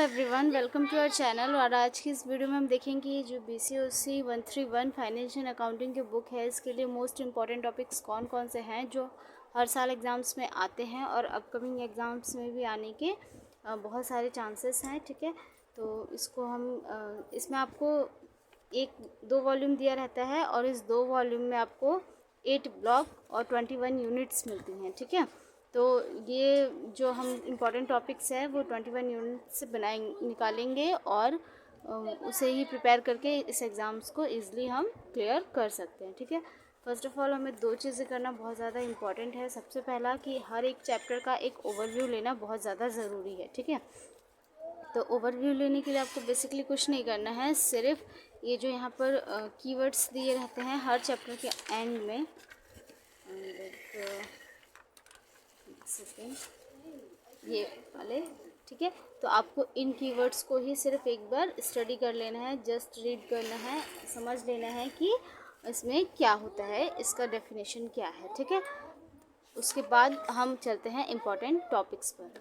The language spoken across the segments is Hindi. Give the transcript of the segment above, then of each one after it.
Everyone, welcome to our channel. और आज की इस वीडियो में हम देखेंगे जो BCOC 131 फाइनेंशियल अकाउंटिंग की बुक है, इसके लिए मोस्ट इंपॉर्टेंट टॉपिक्स कौन कौन से हैं जो हर साल एग्ज़ाम्स में आते हैं और अपकमिंग एग्ज़ाम्स में भी आने के बहुत सारे चांसेस हैं। ठीक है, तो इसको हम इसमें आपको एक 2 वॉल्यूम दिया रहता है और इस 2 वॉल्यूम में आपको 8 ब्लॉक और 21 यूनिट्स मिलती हैं। ठीक है, तो ये जो हम इम्पॉर्टेंट टॉपिक्स हैं वो 21 यूनिट से निकालेंगे और उसे ही प्रिपेयर करके इस एग्ज़ाम्स को ईज़िली हम क्लियर कर सकते हैं। ठीक है, फ़र्स्ट ऑफ़ ऑल हमें 2 चीज़ें करना बहुत ज़्यादा इम्पॉर्टेंट है। सबसे पहला कि हर एक चैप्टर का एक ओवरव्यू लेना बहुत ज़्यादा ज़रूरी है। ठीक है, तो ओवरव्यू लेने के लिए आपको बेसिकली कुछ नहीं करना है, सिर्फ ये जो यहाँ पर कीवर्ड्स दिए रहते हैं हर चैप्टर के एंड में, सेकेंड ये वाले। ठीक है, तो आपको इन कीवर्ड्स को ही सिर्फ एक बार स्टडी कर लेना है, जस्ट रीड करना है, समझ लेना है कि इसमें क्या होता है, इसका डेफिनेशन क्या है। ठीक है, उसके बाद हम चलते हैं इम्पॉर्टेंट टॉपिक्स पर।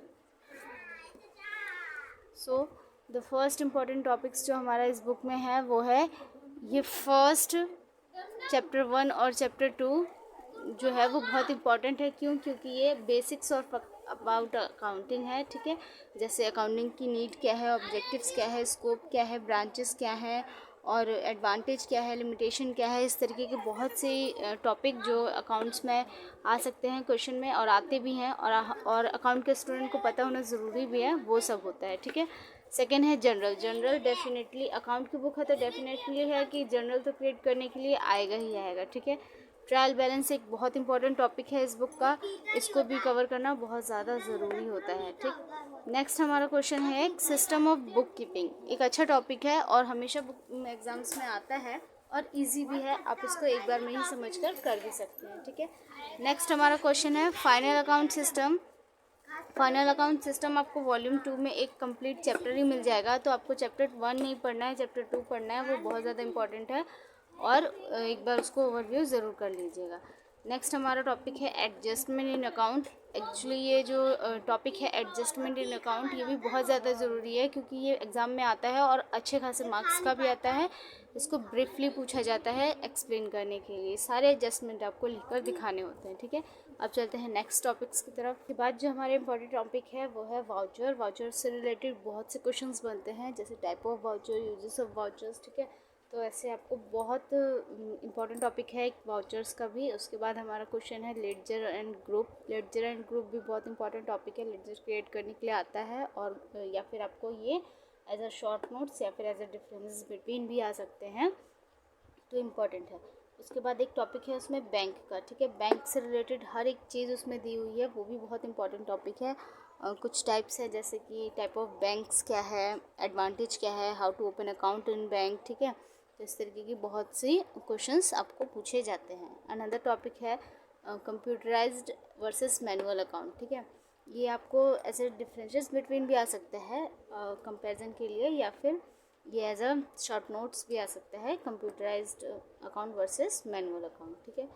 So the first important topics जो हमारा इस बुक में है वो है ये फर्स्ट चैप्टर 1 और चैप्टर 2 जो है वो बहुत इम्पॉर्टेंट है। क्योंकि ये बेसिक्स और अबाउट अकाउंटिंग है। ठीक है, जैसे अकाउंटिंग की नीड क्या है, ऑब्जेक्टिव्स क्या है, स्कोप क्या है, ब्रांचेस क्या है और एडवांटेज क्या है, लिमिटेशन क्या है, इस तरीके के बहुत से टॉपिक जो अकाउंट्स में आ सकते हैं क्वेश्चन में और आते भी हैं और अकाउंट के स्टूडेंट को पता होना ज़रूरी भी है, वो सब होता है। ठीक है, सेकेंड है जनरल डेफिनेटली अकाउंट की बुक है तो डेफिनेटली है कि जनरल तो क्रिएट करने के लिए आएगा ही आएगा। ठीक है, ट्रायल बैलेंस एक बहुत इंपॉर्टेंट टॉपिक है इस बुक का, इसको भी कवर करना बहुत ज़्यादा ज़रूरी होता है। ठीक, नेक्स्ट हमारा क्वेश्चन है एक सिस्टम ऑफ बुक कीपिंग। एक अच्छा टॉपिक है और हमेशा बुक एग्ज़ाम्स में आता है और इजी भी है, आप इसको एक बार में ही समझ कर भी सकते हैं। ठीक है, नेक्स्ट हमारा क्वेश्चन है final account system. Final account system आपको वॉल्यूम 2 में एक कंप्लीट चैप्टर ही मिल जाएगा, तो आपको चैप्टर 1 नहीं पढ़ना है, चैप्टर 2 पढ़ना है, वो बहुत ज़्यादा इंपॉर्टेंट है और एक बार उसको ओवरव्यू ज़रूर कर लीजिएगा। नेक्स्ट हमारा टॉपिक है एडजस्टमेंट इन अकाउंट। एक्चुअली ये जो टॉपिक है एडजस्टमेंट इन अकाउंट, ये भी बहुत ज़्यादा ज़रूरी है क्योंकि ये एग्ज़ाम में आता है और अच्छे खासे मार्क्स का भी आता है। इसको ब्रीफली पूछा जाता है एक्सप्लेन करने के लिए, सारे एडजस्टमेंट आपको लिखकर दिखाने होते हैं। ठीक है, अब चलते हैं नेक्स्ट टॉपिक्स की तरफ। के बाद जो हमारे इंपॉर्टेंट टॉपिक है वो है वाउचर। वाउचर से रिलेटेड बहुत से क्वेश्चंस बनते हैं, जैसे type of voucher, uses of vouchers. ठीक है, तो ऐसे आपको बहुत इंपॉर्टेंट टॉपिक है वाउचर्स का भी। उसके बाद हमारा क्वेश्चन है ledger and group. Ledger and group भी बहुत इंपॉर्टेंट टॉपिक है, लेडजर क्रिएट करने के लिए आता है और या फिर आपको ये एज अ शॉर्ट नोट्स या फिर एज अ डिफरेंसेस बिटवीन भी आ सकते हैं, तो इम्पॉर्टेंट है। उसके बाद एक टॉपिक है उसमें बैंक का। ठीक है, बैंक से रिलेटेड हर एक चीज़ उसमें दी हुई है, वो भी बहुत इंपॉर्टेंट टॉपिक है। कुछ टाइप्स है जैसे कि टाइप ऑफ बैंक्स क्या है, एडवांटेज क्या है, how to open account in bank. ठीक है, तो इस तरीके की बहुत सी क्वेश्चंस आपको पूछे जाते हैं। अनदर टॉपिक है कंप्यूटराइज्ड वर्सेस मैनुअल अकाउंट। ठीक है, ये आपको ऐसे डिफरेंसेस बिटवीन भी आ सकता है कंपैरिजन के लिए, या फिर ये एज अ शॉर्ट नोट्स भी आ सकता है, computerised account versus manual account. ठीक है,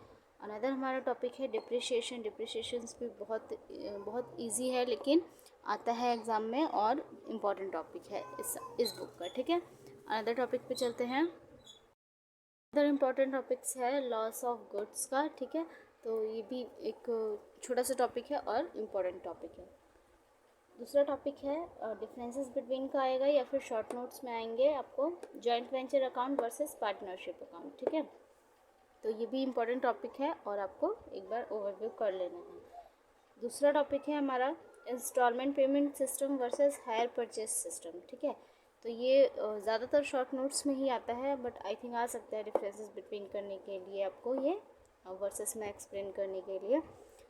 अनदर हमारा टॉपिक है डिप्रिशिएशन। डिप्रिशिएशंस भी बहुत इजी है लेकिन आता है एग्ज़ाम में और इम्पॉर्टेंट टॉपिक है इस बुक का। ठीक है, अनदर टॉपिक पे चलते हैं। अदर इम्पॉर्टेंट टॉपिक्स है लॉस ऑफ गुड्स का। ठीक है, तो ये भी एक छोटा सा टॉपिक है और इम्पॉर्टेंट टॉपिक है। दूसरा टॉपिक है डिफरेंसेस बिटवीन का आएगा या फिर शॉर्ट नोट्स में आएंगे आपको joint venture account versus partnership account. ठीक है, तो ये भी इम्पॉर्टेंट टॉपिक है और आपको एक बार ओवरव्यू कर लेना है। दूसरा टॉपिक है हमारा installment payment system versus hire purchase system. ठीक है, तो ये ज़्यादातर शॉर्ट नोट्स में ही आता है, बट आई थिंक आ सकता है डिफरेंसेस बिटवीन करने के लिए आपको ये वर्सेस में एक्सप्लेन करने के लिए।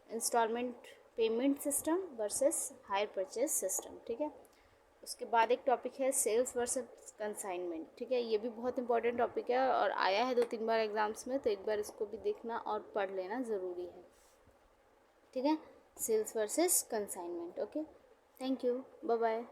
Installment payment system versus hire purchase system. ठीक है, उसके बाद एक टॉपिक है सेल्स वर्सेस कंसाइनमेंट। ठीक है, ये भी बहुत इंपॉर्टेंट टॉपिक है और आया है 2-3 बार एग्जाम्स में, तो एक बार इसको भी देखना और पढ़ लेना ज़रूरी है। ठीक है, sales versus consignment. Okay, thank you, bye bye.